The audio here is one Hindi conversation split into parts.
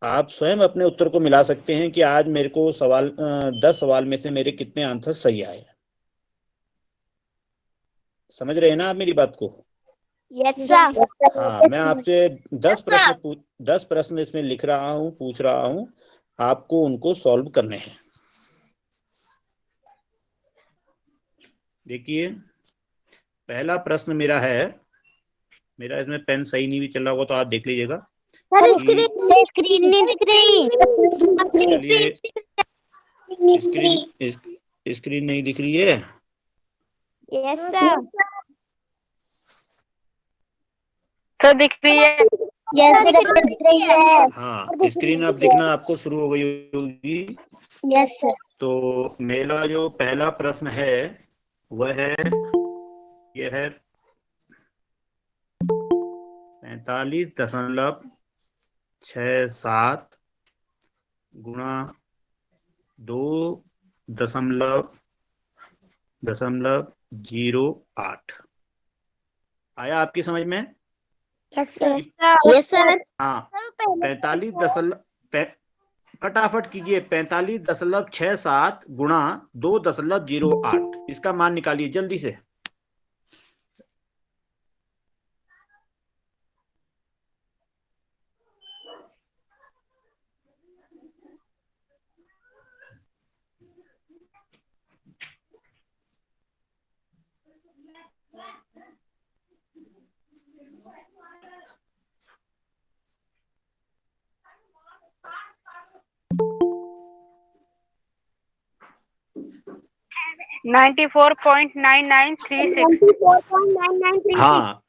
आप स्वयं अपने उत्तर को मिला सकते हैं कि आज मेरे को 10 सवाल में से मेरे कितने आंसर सही आए। समझ रहे हैं ना आप मेरी बात को? Yes sir. हाँ, मैं आपसे 10 प्रश्न इसमें लिख रहा हूँ, पूछ रहा हूँ, आपको उनको सॉल्व करने हैं। देखिए, पहला प्रश्न मेरा है, मेरा इसमें पेन सही नहीं भी चल रहा होगा तो आप देख लीजिएगा। सर स्क्रीन नहीं दिख रही। चलिए, स्क्रीन नहीं दिख रही है। Yes sir. तो दिख रही है। यस दिख रही है। हाँ, स्क्रीन अब दिखना आपको शुरू हो गई होगी। Yes sir. तो मेरा जो पहला प्रश्न है वह है, यह है 45.67 गुणा 2.08 आया आपकी समझ में? Yes sir. Yes sir. हाँ, 45 फटाफट कीजिए, 45.67 गुणा 2.08, इसका मान निकालिए जल्दी से। हाँ,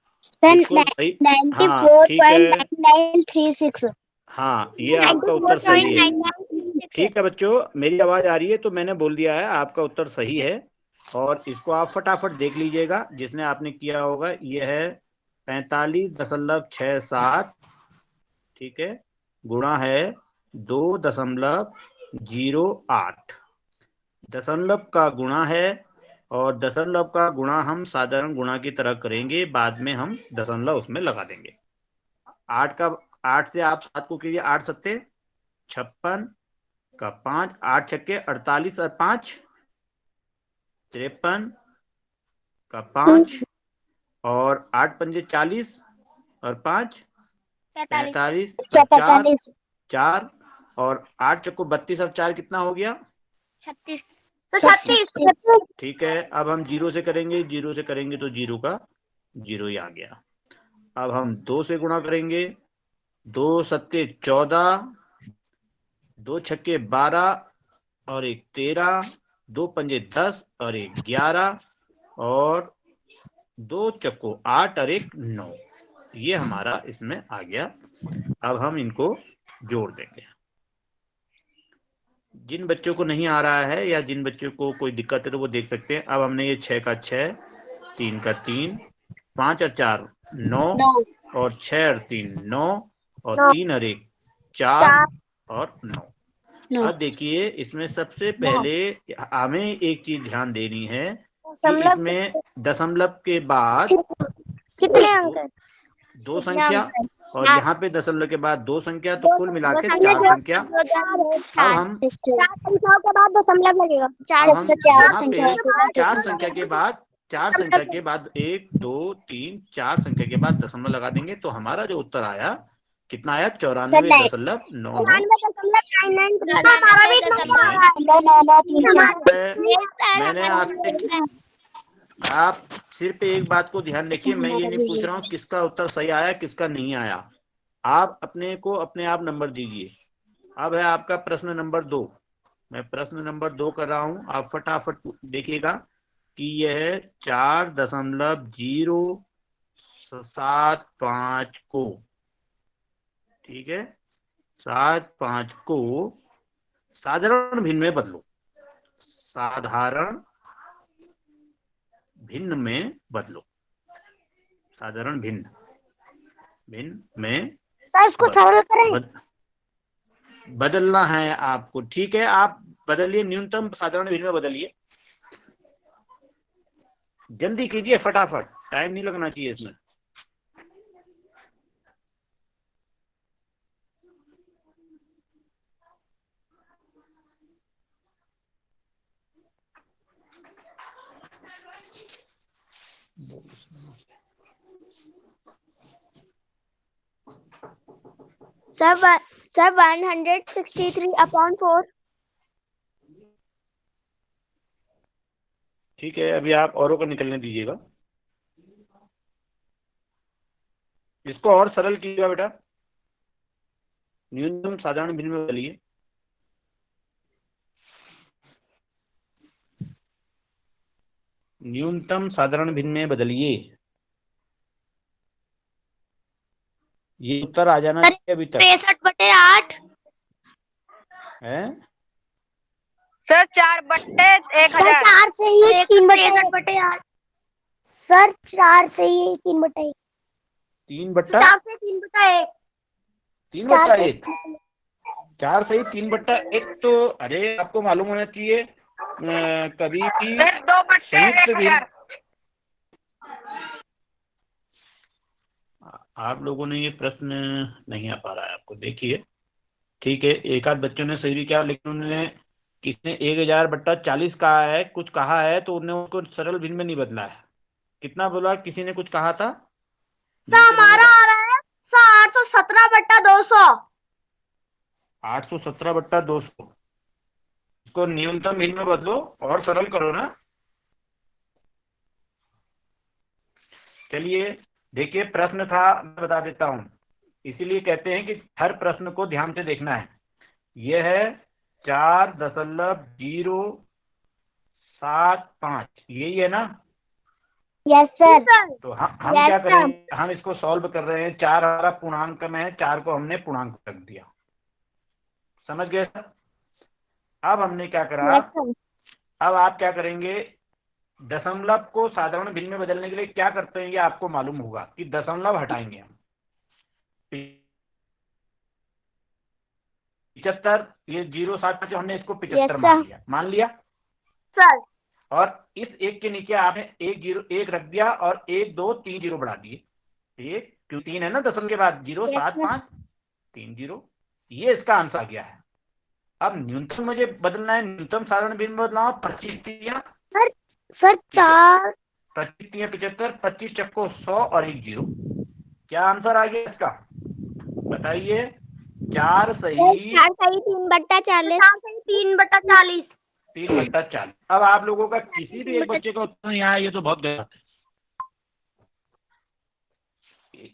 बिल्कुल सही। हाँ, ठीक है। 94.9936। हाँ, ये आपका उत्तर सही है। ठीक है बच्चों, मेरी आवाज आ रही है तो मैंने बोल दिया है, आपका उत्तर सही है। और इसको आप फटाफट देख लीजिएगा, जिसने आपने किया होगा। यह है 45.67, ठीक है, गुणा है 2.08। दशमलव का गुणा है, और दशमलव का गुणा हम साधारण गुणा की तरह करेंगे, बाद में हम दशमलव उसमें लगा देंगे। 8 से आप 7 को कीजिए, 8 सत्ते 56 का 5, 8 छक्के 48 और 5 53 का 5, और 8 पंजे 40 और 5 45 और 4 और 8 चक्को 32 और 4 कितना हो गया? 36। ठीक है, अब हम जीरो से करेंगे, जीरो से करेंगे तो जीरो का जीरो ही आ गया। अब हम 2 से गुणा करेंगे, 2 सत्ते 14, 2 छक्के 12 और 1 13, 2 पंजे 10 और 1 11, और 2 चक्को 8 और 1 9। ये हमारा इसमें आ गया। अब हम इनको जोड़ देंगे। जिन बच्चों को नहीं आ रहा है या जिन बच्चों को कोई दिक्कत है तो वो देख सकते हैं। अब हमने ये 6 का 6, 3 का 3, 5 और 4 9, और 6 और 3 9, और 3 और 1 4 और 9। अब देखिए, इसमें सबसे पहले हमें एक चीज ध्यान देनी है कि इसमें दशमलव के बाद कितने अंक है? 2 संख्या, और यहाँ पे दशमलव के बाद 2 संख्या, तो कुल मिला के 4 संख्या। अब हम 4 संख्याओं के बाद दशमलव लगेगा। अब हम यहाँ पे 4 संख्या के बाद 1 2 3 4 संख्या के बाद दशमलव लगा देंगे, तो हमारा जो उत्तर आया कितना आया? 94.99। मैंने आपसे, आप सिर्फ एक बात को ध्यान रखिए, मैं ये नहीं पूछ रहा हूँ किसका उत्तर सही आया किसका नहीं आया। आप अपने को अपने आप नंबर दीजिए। अब है आपका प्रश्न नंबर 2। मैं प्रश्न नंबर 2 कर रहा हूं, आप फटाफट देखिएगा कि यह 4.075 को, ठीक है, 75 को साधारण भिन्न में बदलो। साधारण भिन्न में बदलो। साधारण भिन्न में इसको सरल करें। बदलना है आपको, ठीक है, आप बदलिए, न्यूनतम साधारण भिन्न में बदलिए। जल्दी कीजिए, फटाफट, टाइम नहीं लगना चाहिए इसमें। सर 163/4। ठीक है, अभी आप औरों को निकलने दीजिएगा, इसको और सरल कीजिएगा बेटा, न्यूनतम साधारण भिन्न में बदलिए। न्यूनतम साधारण भिन्न में बदलिए, ये उत्तर आ जाना चाहिए अभी तक। 63/8 है सर 4/1000। 4 से ही 3/8 सर 4 से ही 3/1 3/1 3/1 4 से ही 3/1 तो अरे आपको मालूम होना चाहिए कभी भी सर 2/1000। आप लोगों ने ये प्रश्न नहीं आ पा रहा है आपको, देखिए ठीक है, एक आध बच्चों ने सही भी किया, लेकिन उन्होंने किसने 1000/40 कहा है, कुछ कहा है तो उन्होंने उसको सरल भिन्न में नहीं बदला है। कितना बोला, किसी ने कुछ कहा था? हमारा आ रहा है 817/200। 817/200, इसको न्यूनतम भिन्न में बदलो और सरल करो ना। चलिए देखिए, प्रश्न था, मैं बता देता हूं, इसीलिए कहते हैं कि हर प्रश्न को ध्यान से देखना है। यह है 4.075, यही है ना? Yes sir. तो हम Yes, क्या sir. करें, हम इसको सॉल्व कर रहे हैं। 4 हमारा पूर्णांक में है, 4 को हमने पूर्णांक रख दिया, समझ गए सर? अब हमने क्या करा, यस सर। अब आप क्या करेंगे, दशमलव को साधारण भिन्न में बदलने के लिए क्या करते हैं, ये आपको मालूम होगा कि दशमलव हटाएंगे हम। 75, ये 0.7 हमने इसको 75 मान लिया सर। और इस एक के नीचे आपने 1 रख दिया और 1 2 3 0 बढ़ा दिए। 1 क्यों 3 है ना दशमलव के बाद, 0.75 3 0, ये इसका आंसर आ गया है। अब न्यूनतम मुझे बदलना है, न्यूनतम साधारण भिन्न में बदलना, 25 3 सर 4 25 3 75, 25 चक्को 100 और 1 0। क्या आंसर आ गया इसका, बताइए? 4 सही 3/40। 3/40। अब आप लोगों का किसी भी एक बच्चे का उत्तर नहीं आया, ये तो बहुत गलत है।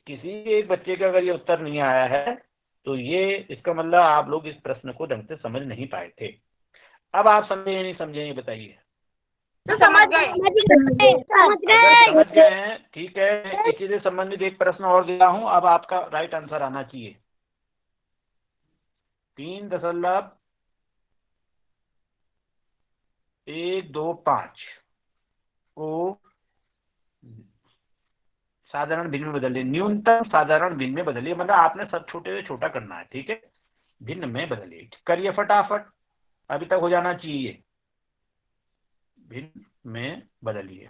किसी भी एक बच्चे का अगर ये उत्तर नहीं आया है तो ये इसका मतलब आप लोग इस प्रश्न को ढंग से समझ नहीं पाए थे। अब आप समझे या नहीं समझे, ये बताइए। समझ गए। अगर समझ गए हैं ठीक है, इसी से संबंधित एक प्रश्न और दिया हूं, अब आपका राइट आंसर आना चाहिए। 3.125 को साधारण भिन्न में बदलिए, न्यूनतम साधारण भिन्न में बदलिए, मतलब आपने सब छोटे से छोटा करना है, ठीक है? भिन्न में बदलिए, करिए फटाफट, अभी तक हो जाना चाहिए। भिन्न में बदलिए।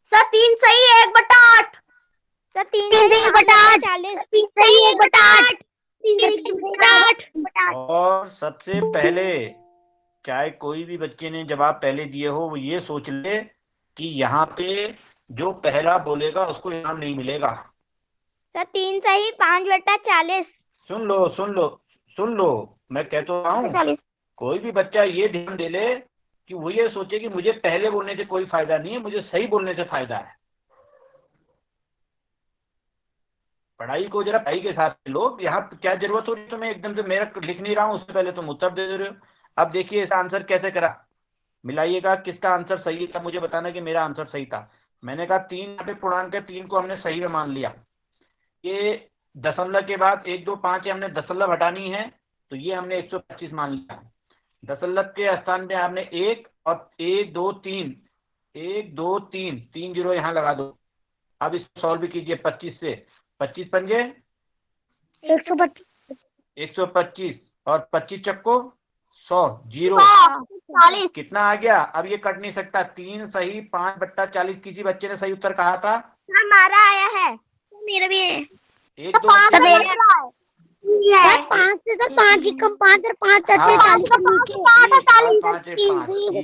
सर 3 सही 1/8। सर 3 सही 1/8 40। 3 सही 1/8। 3 सही 1/8। और सबसे पहले चाहे कोई भी बच्चे ने जवाब पहले दिए हो, वो ये सोच ले कि यहाँ पे जो पहला बोलेगा उसको इनाम नहीं मिलेगा। सर 3 सही 5/40। सुन लो सुन लो सुन लो, मैं कह तो रहा हूँ, कोई भी बच्चा ये ध्यान दे ले कि वो ये सोचे कि मुझे पहले बोलने से कोई फायदा नहीं है, मुझे सही बोलने से फायदा है। पढ़ाई को जरा पढ़ाई के साथ लो, यहाँ क्या जरूरत हो रही है तुम्हें एकदम से, मेरा लिख नहीं रहा हूँ उससे पहले तुम उत्तर दे रहे हो। अब देखिए इसका आंसर कैसे करा, मिलाइएगा किसका आंसर सही था, मुझे बताना कि मेरा आंसर सही था। मैंने कहा 3 यहाँ पे पूर्णांक है, 3 को हमने सही में मान लिया। ये दशमलव के बाद 1 2 5 है, हमने दशमलव हटानी है तो ये हमने 125 मान लिया। दशमलव के स्थान पे आपने 1 और 1 2 3 1 2 3 3 0 यहाँ लगा दो। अब इसको सॉल्व कीजिए 25 से, 25 पंजे 125 और 25 चक्को 100 0 40। कितना आ गया? अब ये कट नहीं सकता, 3 सही 5/40। किसी बच्चे ने सही उत्तर कहा था? हमारा आया है, मेरा भी है। 1 2 सर 5 से तो 5 ही कम 5 और 5 चट्टे 40 से नीचे 40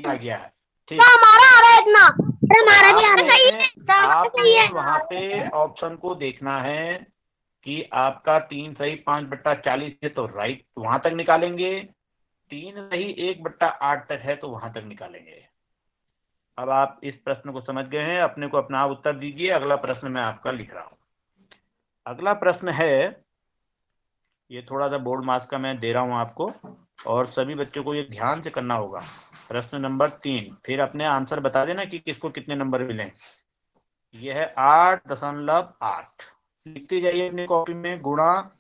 आ गया है, ठीक। हमारा आ रहा है इतना, हमारा भी आ रहा है। आपने वहाँ पे ऑप्शन को देखना है कि आपका 3 सही 5/40 है तो राइट वहां तक निकालेंगे, 3 सही 1/8 तक है तो वहां तक निकालेंगे। अब आप इस प्रश्न को समझ गए हैं, अपने को अपना आप उत्तर दीजिए। अगला प्रश्न मैं आपका लिख रहा हूं। अगला प्रश्न है, ये थोड़ा सा बोर्ड मार्क्स का मैं दे रहा हूं आपको, और सभी बच्चों को ये ध्यान से करना होगा। प्रश्न नंबर 3, फिर अपने आंसर बता देना कि किसको कितने नंबर मिले। यह है 8.8। लिखते जाइए अपनी कॉपी में, गुणा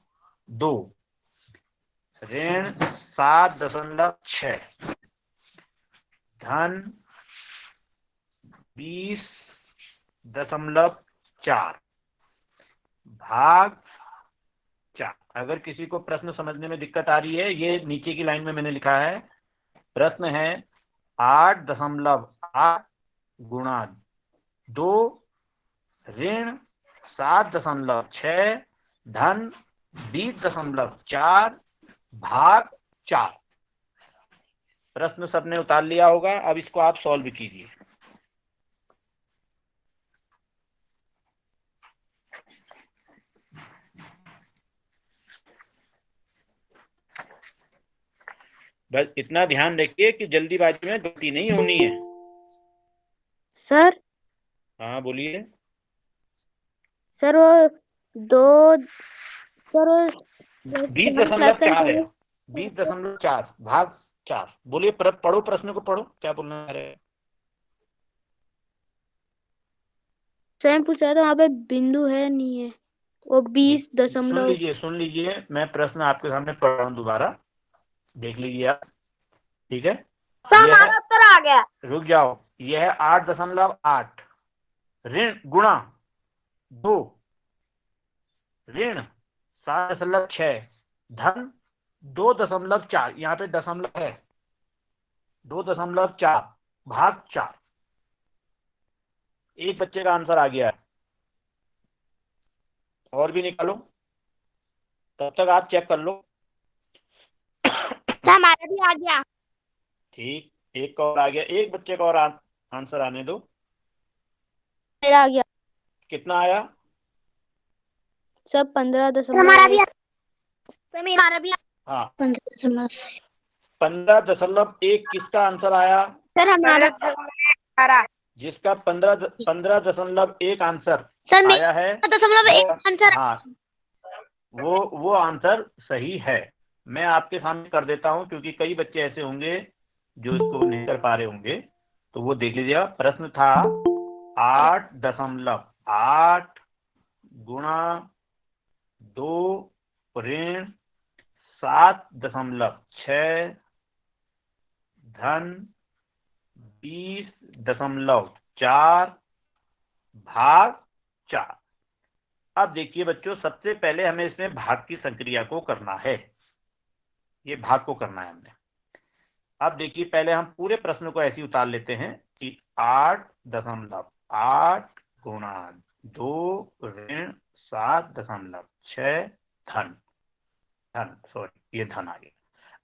2 ऋण 7.6 धन 20.4 भाग 4। अगर किसी को प्रश्न समझने में दिक्कत आ रही है, ये नीचे की लाइन में मैंने लिखा है। प्रश्न है 8.8 गुणा 2 ऋण 7.6 धन 20.4 भाग 4। प्रश्न सबने उतार लिया होगा। अब इसको आप सॉल्व कीजिए। बस इतना ध्यान रखिए कि जल्दीबाजी में गलती नहीं होनी है। सर हाँ बोलिए। सर वो 2 सर 20.4 है, 20.4 भाग 4। बोलिए, पढ़ो प्रश्न को, पढ़ो क्या बोलना है। स्वयं पूछा तो वहाँ पे बिंदु है नहीं है, वो 20. सुन लीजिए, मैं प्रश्न आपके सामने पढ़ रहा हूँ, दोबारा देख लीजिए आप। ठीक है, हमारा उत्तर आ गया। रुक जाओ। यह है 8.8 ऋण गुणा 2 ऋण 7.6 धन 2.4, यहाँ पे दशमलव है, 2.4 भाग 4। एक बच्चे का आंसर आ गया है, और भी निकालो, तब तक आप चेक कर लो। हमारा भी आ गया। ठीक, एक का और आ गया, एक बच्चे का और आंसर आने दो। मेरा आ गया कितना आया? सब 15. हमारा भी हमारा भी हाँ 15. 15.1 किसका आंसर आया? सर हमारा 18 जिसका 15.1 आंसर सर आया है, 1 आंसर। हाँ वो आंसर सही है। मैं आपके सामने कर देता हूं, क्योंकि कई बच्चे ऐसे होंगे जो इसको नहीं कर पा रहे होंगे। तो वो देख लीजिएगा। प्रश्न था 8.8 गुणा 2 ऋण 7.6 धन 20.4 भाग 4। अब देखिए बच्चों, सबसे पहले हमें इसमें भाग की संक्रिया को करना है। ये भाग को करना है हमने। अब देखिए, पहले हम पूरे प्रश्न को ऐसे उतार लेते हैं कि 8.8 गुणा 2 ऋण 7.6 धन ये धन आ गया।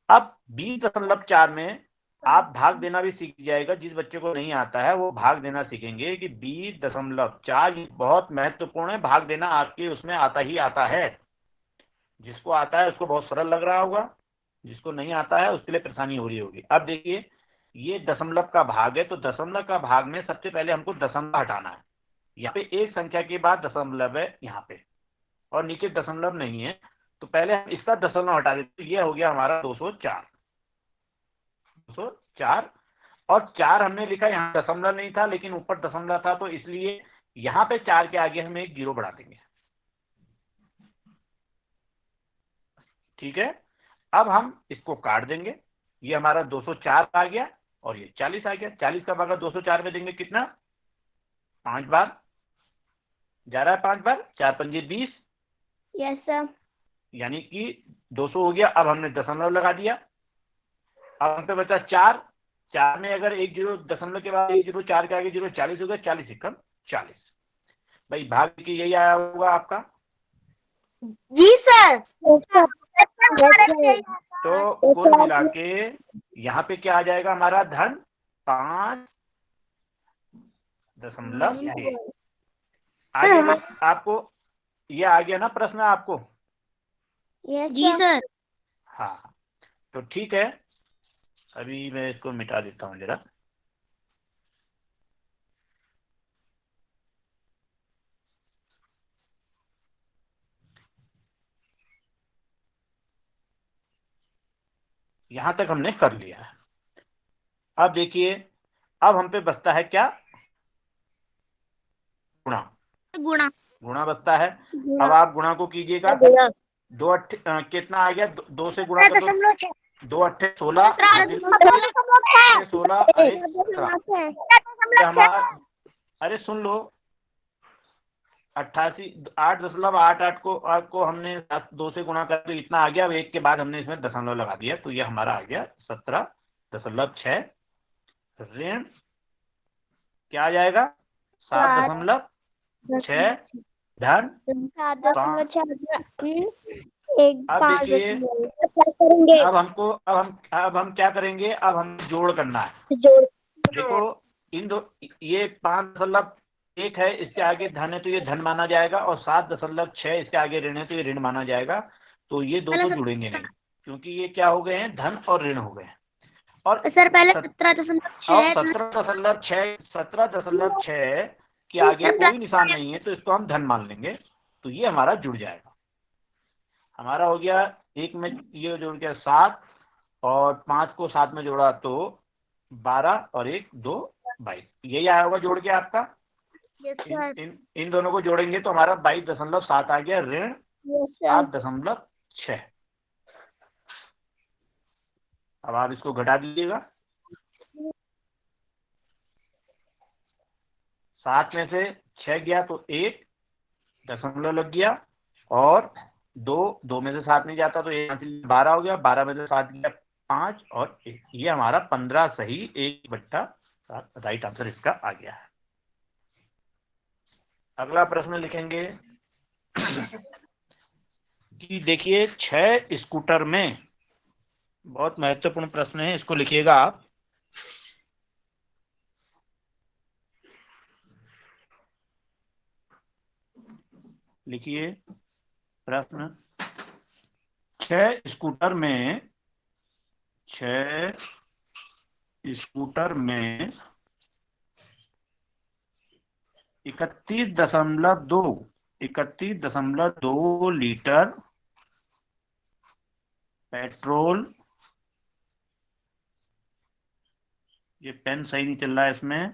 अब 20.4 में आप भाग देना भी सीख जाएगा। जिस बच्चे को नहीं आता है वो भाग देना सीखेंगे कि 20.4 बहुत महत्वपूर्ण है। भाग देना आपके उसमें आता ही आता है। जिसको आता है उसको बहुत सरल लग रहा होगा, जिसको नहीं आता है उसके लिए परेशानी हो रही होगी। अब देखिए, ये दशमलव का भाग है, तो दशमलव का भाग में सबसे पहले हमको दशमलव हटाना है। यहाँ पे एक संख्या के बाद दशमलव है यहाँ पे, और नीचे दशमलव नहीं है, तो पहले हम इसका दशमलव हटा देते। ये हो गया हमारा 204। और 4 हमने लिखा, यहाँ दशमलव नहीं था लेकिन ऊपर दशमलव था, तो इसलिए यहाँ पे 4 के आगे हम 1 जीरो बढ़ा देंगे। ठीक है, अब हम इसको काट देंगे। ये हमारा 204 आ गया और ये 40 आ गया। 40 का भागा 204 में देंगे कितना? 5 बार जा रहा है, 5 बार 4 पंजे 20। Yes sir. यानी कि 200 हो गया। अब हमने दशमलव लगा दिया। अब हम पे बचा 4। 4 में अगर 1 जीरो, दशमलव के बाद 1 जीरो, 4 के आगे जीरो, 40 हो गया। 40 एकम 40। भाई भाग की यही आया होगा आपका। जी सर। तो कुल मिला के यहाँ पे क्या आ जाएगा हमारा? धन 5.1। आगे मैं आपको ये आ गया ना प्रश्न आपको? जी सर। हाँ, तो ठीक है, अभी मैं इसको मिटा देता हूँ जरा। यहां तक हमने कर लिया है। अब देखिए, अब हम पे बचता है क्या? गुणा। गुणा। गुणा बचता है। गुणा। अब आप गुणा को कीजिएगा। दो अट्ठे कितना आ गया? दो से गुणा कर दो। 2 अट्ठे 16, 16 और 1 17। हमारा, अरे सुन लो, 88 8.88 को हमने 2 से गुणा कर, तो इतना आ गया। अब 1 के बाद हमने इसमें दशमलव लगा दिया, तो ये हमारा आ गया 17.6 ऋण क्या आ जाएगा? 7.6 धन 5। अब देखिए, अब हम क्या करेंगे? अब हम जोड़ करना है। देखो, इन दो, ये 5.1 है, इसके आगे धन है तो ये धन माना जाएगा, और 7.6 इसके आगे ऋण है तो ये ऋण माना जाएगा। तो ये दो तो जुड़ेंगे नहीं, क्योंकि ये क्या हो गए हैं? धन और ऋण हो गए हैं। और सर पहले 17.6 17.6 के आगे कोई निशान नहीं है, तो इसको हम धन मान लेंगे, तो ये हमारा जुड़ जाएगा। हमारा हो गया, एक में ये जोड़ के 7, और 5 को 7 में जोड़ा तो 12, और 1 2 22। यही आया होगा जोड़ के आपका। इन दोनों को जोड़ेंगे तो हमारा 22.7 आ गया ऋण 7.6। अब आप इसको घटा दीजिएगा। 7 में से 6 गया तो 1 दशमलव लग गया, और 2 में से 7 नहीं जाता तो 12 हो गया। 12 में से 7 गया 5, और 1, ये हमारा 15 सही 1/7 राइट आंसर इसका आ गया है। अगला प्रश्न लिखेंगे कि देखिए, 6 स्कूटर में, बहुत महत्वपूर्ण प्रश्न है, इसको लिखिएगा आप। लिखिए प्रश्न, 6 स्कूटर में 31.2 लीटर पेट्रोल, ये पेन सही नहीं चल रहा है इसमें,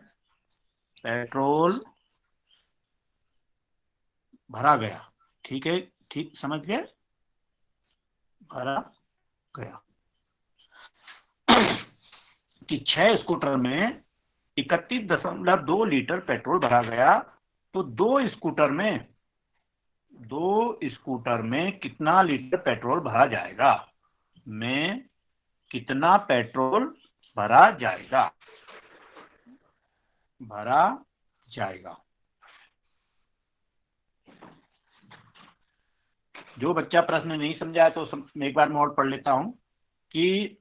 पेट्रोल भरा गया। ठीक है, ठीक समझ गए, भरा गया कि 6 स्कूटर में 31.2 लीटर पेट्रोल भरा गया, तो 2 स्कूटर में कितना लीटर पेट्रोल भरा जाएगा? में कितना पेट्रोल भरा जाएगा? जो बच्चा प्रश्न नहीं समझा है तो एक बार मैं और पढ़ लेता हूं कि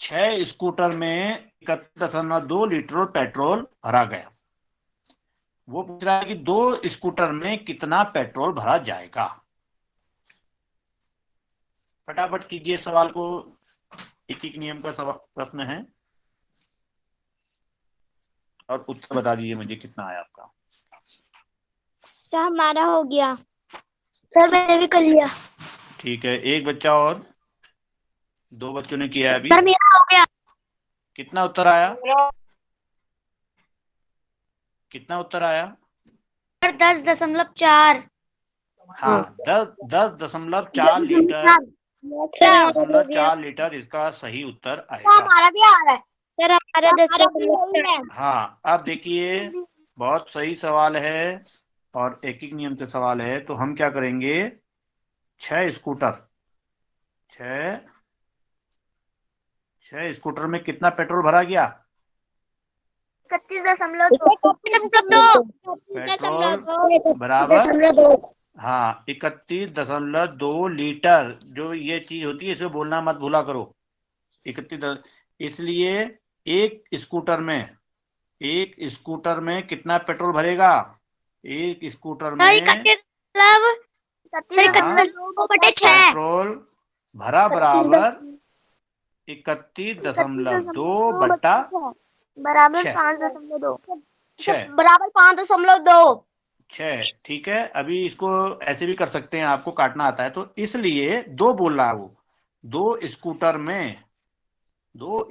6 स्कूटर में 31.2 लीटर पेट्रोल भरा गया। वो पूछ रहा है कि 2 स्कूटर में कितना पेट्रोल भरा जाएगा। फटाफट कीजिए सवाल को, एक नियम का सवाल प्रश्न है, और उत्तर बता दीजिए मुझे कितना आया आपका। सर हमारा हो गया। सर मैंने भी कर लिया। ठीक है, एक बच्चा और, 2 बच्चों ने किया है अभी। सर मेरा हो गया। कितना उत्तर आया? कितना उत्तर आया? 10.4। हाँ, 10.4 लीटर, 10.4 लीटर इसका सही उत्तर आएगा। हमारा भी आ रहा है। सर हमारा 10.4। हाँ, अब देखिए, बहुत सही सवाल है और एक नियम से सवाल है, तो हम क्या करेंगे? 6 स्कूटर में कितना पेट्रोल भरा गया? 31.2। पेट्रोल बराबर, हाँ, 31.2 लीटर। जो ये चीज होती है इसे बोलना मत भूला करो। 31, इसलिए एक स्कूटर में कितना पेट्रोल भरेगा? एक स्कूटर सर में 31 मतलब 2/6 पेट्रोल भरा बराबर 31.2 बट्टा बराबर 6 5.2 6 बराबर 5.2। 6 ठीक है। अभी इसको ऐसे भी कर सकते हैं, आपको काटना आता है तो, इसलिए 2 बोल रहा है वो। 2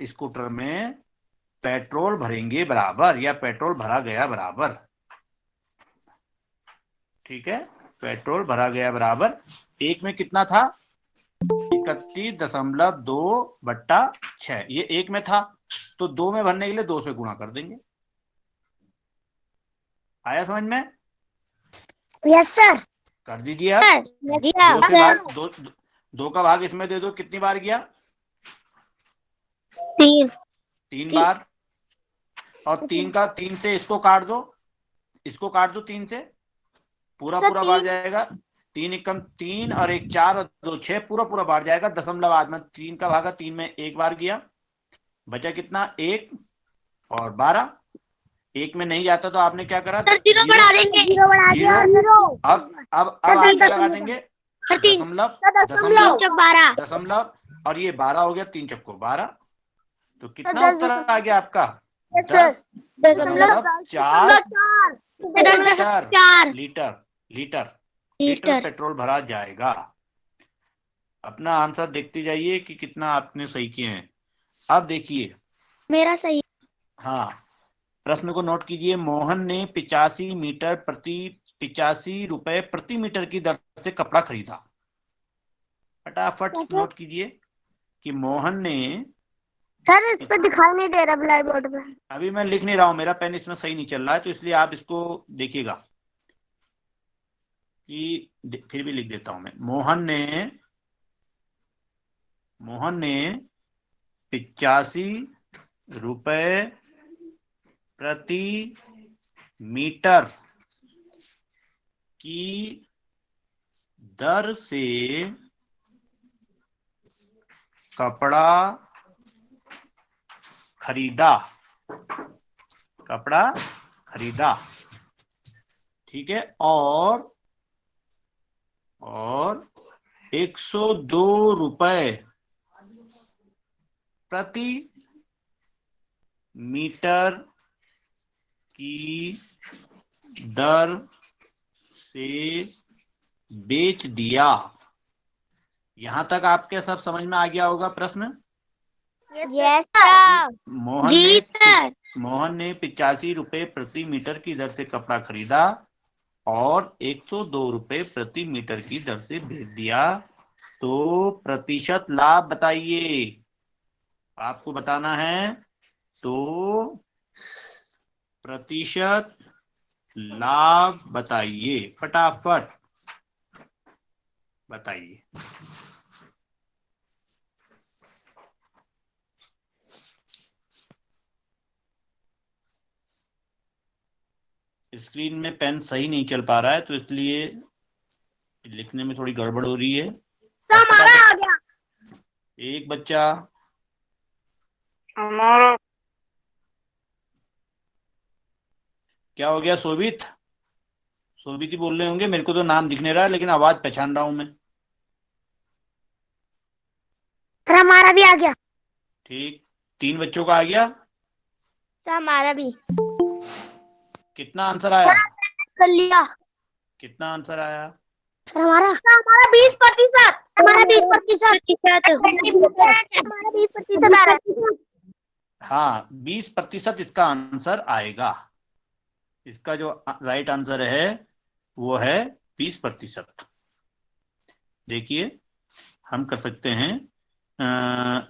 स्कूटर में पेट्रोल भरेंगे बराबर, या पेट्रोल भरा गया बराबर, ठीक है। पेट्रोल भरा गया बराबर, एक में कितना था, 31.2 बट्टा 6, ये एक में था तो 2 में भरने के लिए 2 से गुणा कर देंगे। आया समझ में? Yes sir. कर दीजिए आप। दो से भाग, दो का भाग इसमें दे दो, कितनी बार गया, 3 बार। और 3 से इसको काट दो, इसको काट दो 3 से, पूरा पूरा बाढ़ जाएगा। 3 एकम 3 और 1 4 और 2 6, पूरा पूरा बाढ़ जाएगा। दशमलव बाद में 3 का भागा 3 में एक बार गया, बचा कितना, 1 और 12। 1 में नहीं जाता तो आपने क्या करा, जीरो बढ़ा देंगे, जीरो। अब आप क्या लगा देंगे, दशमलव, दशमलव, 12 दशमलव, और ये 12 हो गया, 3 चक्को 12। तो कितना उत्तर आ गया आपका, 10.4 लीटर लीटर पेट्रोल भरा जाएगा। अपना आंसर देखते जाइए कि कितना आपने सही किए हैं। अब देखिए मेरा सही। हाँ, प्रश्न को नोट कीजिए। मोहन ने 85 रुपए प्रति मीटर की दर से कपड़ा खरीदा। फटाफट नोट कीजिए कि मोहन ने, सर इस पे दिखाई नहीं दे रहा ब्लैक बोर्ड पे। अभी मैं लिख नहीं रहा हूं, मेरा पेन इसमें सही नहीं चल रहा है, तो इसलिए आप इसको देखिएगा कि, फिर भी लिख देता हूं मैं। मोहन ने 85 रुपए प्रति मीटर की दर से कपड़ा खरीदा, ठीक है। और 102 रुपए प्रति मीटर की दर से बेच दिया। यहां तक आपके सब समझ में आ गया होगा प्रश्न? Yes sir. मोहन ने 85 रुपए प्रति मीटर की दर से कपड़ा खरीदा और 102 रुपए प्रति मीटर की दर से बेच दिया। तो प्रतिशत लाभ बताइए, आपको बताना है। तो प्रतिशत लाभ बताइए, फटाफट बताइए। स्क्रीन में पेन सही नहीं चल पा रहा है, तो इसलिए लिखने में थोड़ी गड़बड़ हो रही है। हमारा आ गया। एक बच्चा, हमारा क्या हो गया, शोभित ही बोल रहे होंगे, मेरे को तो नाम दिख नहीं रहा है, लेकिन आवाज पहचान रहा हूं मैं। सर हमारा भी आ गया। ठीक, 3 बच्चों का आ गया। सर हमारा भी। कितना आंसर आया, कर लिया। कितना आंसर आया? सर हमारा 20%। हमारा 20%। हमारा 20% आ रहा है। हाँ, 20% इसका आंसर आएगा। इसका जो राइट आंसर है वो है 20%। देखिए हम कर सकते हैं,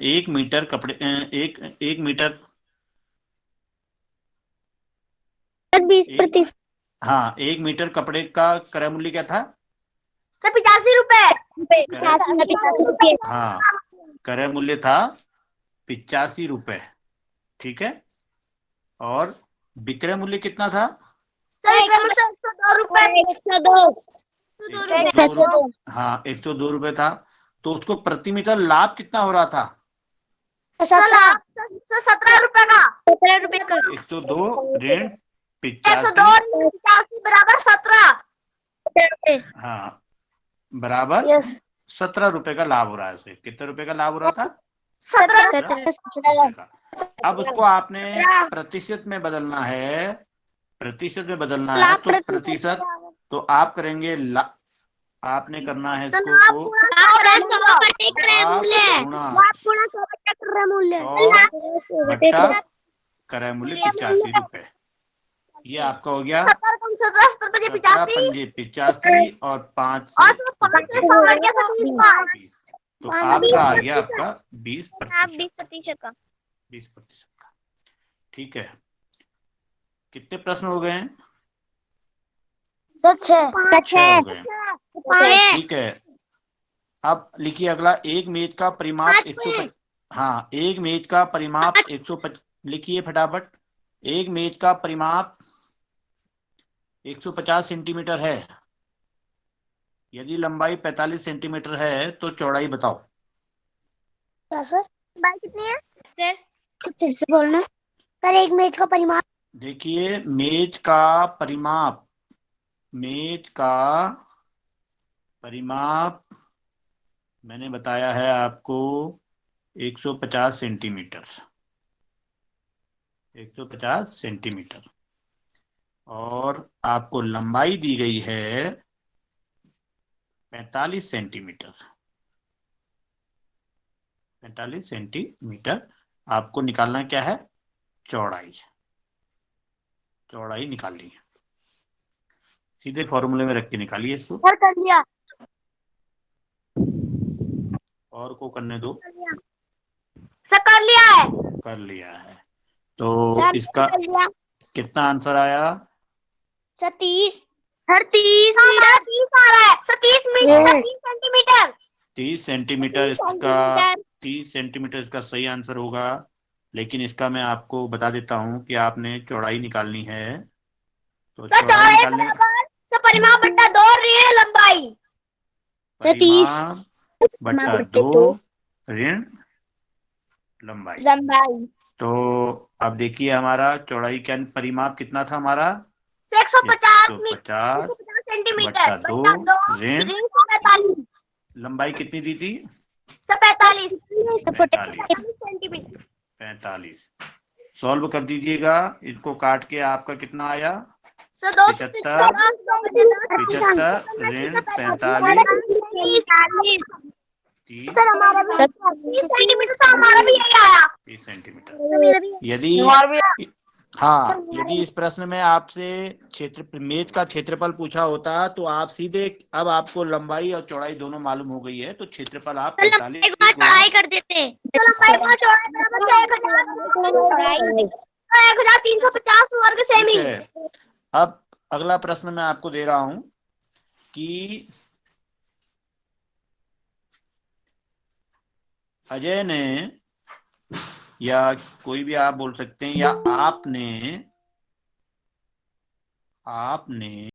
1 मीटर कपड़े, एक मीटर, 20%। हाँ, 1 मीटर कपड़े का क्रय मूल्य क्या था? सर 85 रुपए। हाँ, क्रय मूल्य था 85 रुपए, ठीक है। और विक्रय मूल्य कितना था? सर 102 रुपए। 102। हाँ, 102 रुपए था। तो उसको प्रति मीटर लाभ कितना हो रहा था? 17 रुपए का। 17 रुपए का। 102 ऋण 85 बराबर 17। हाँ बराबर यस 17 रुपए का लाभ हो रहा है उसे। कितने रुपए का लाभ हो रहा था? 17 रुपए का। अब उसको आपने प्रतिशत में बदलना है, प्रतिशत में बदलना है तो प्रतिशत तो आप करेंगे आपने करना है इसको बट्टा क्रय मूल्य 85 रुपए। ये आपका हो गया 17 पंजे 85 और 5 से 20। तो आपका आ गया आपका 20% का। 20% का। ठीक है, कितने प्रश्न हो गए हैं? सच है हो गए। ठीक है, अब लिखिए अगला। एक मेज का परिमाप 150। हाँ, एक मेज का परिमाप 150 लिखिए फटाफट। एक मेज का परिमाप 150 सेंटीमीटर है। यदि लंबाई 45 सेंटीमीटर है तो चौड़ाई बताओ। क्या सर? लंबाई कितनी है सर? फिर से बोलना सर। एक मेज का परिमाप, देखिए मेज का परिमाप, मेज का परिमाप मैंने बताया है आपको 150 सेंटीमीटर। 150 सेंटीमीटर और आपको लंबाई दी गई है 45 सेंटीमीटर। 45 सेंटीमीटर। आपको निकालना क्या है? चौड़ाई। चौड़ाई निकालनी है, सीधे फॉर्मूले में रख के निकालिए इसको। सर कर लिया। और को करने दो। सर कर लिया है। कर लिया है तो इसका कितना आंसर आया? 30। सर 30 आ रहा है सर। 30 सेंटीमीटर। 30 सेंटीमीटर इसका 30 सेंटीमीटर इसका सही आंसर होगा। लेकिन इसका मैं आपको बता देता हूं कि आपने चौड़ाई निकालनी है। तो चौड़ाई निकालने परिमाप बट्टा 2 ऋण लंबाई। परिमाप बट्टा 2 ऋण लंबाई। तो अब देखिए हमारा चौड़ाई का परिमाप कितना था हमारा? 150 बट्टा 2 ऋण लंबाई कितनी दी थी? 45। सॉल्व कर दीजिएगा इसको काट के। आपका कितना आया? 75 ऋण 45 30 सेंटीमीटर। यदि हाँ, यदि इस प्रश्न में आपसे क्षेत्र मेज का क्षेत्रफल पूछा होता तो आप सीधे, अब आपको लंबाई और चौड़ाई दोनों मालूम हो गई है तो क्षेत्रफल आप 45 पढ़ाई कर देते। 1350 वर्ग सेमी। अब अगला प्रश्न मैं आपको दे रहा हूं कि अजय ने, या कोई भी आप बोल सकते हैं, या आपने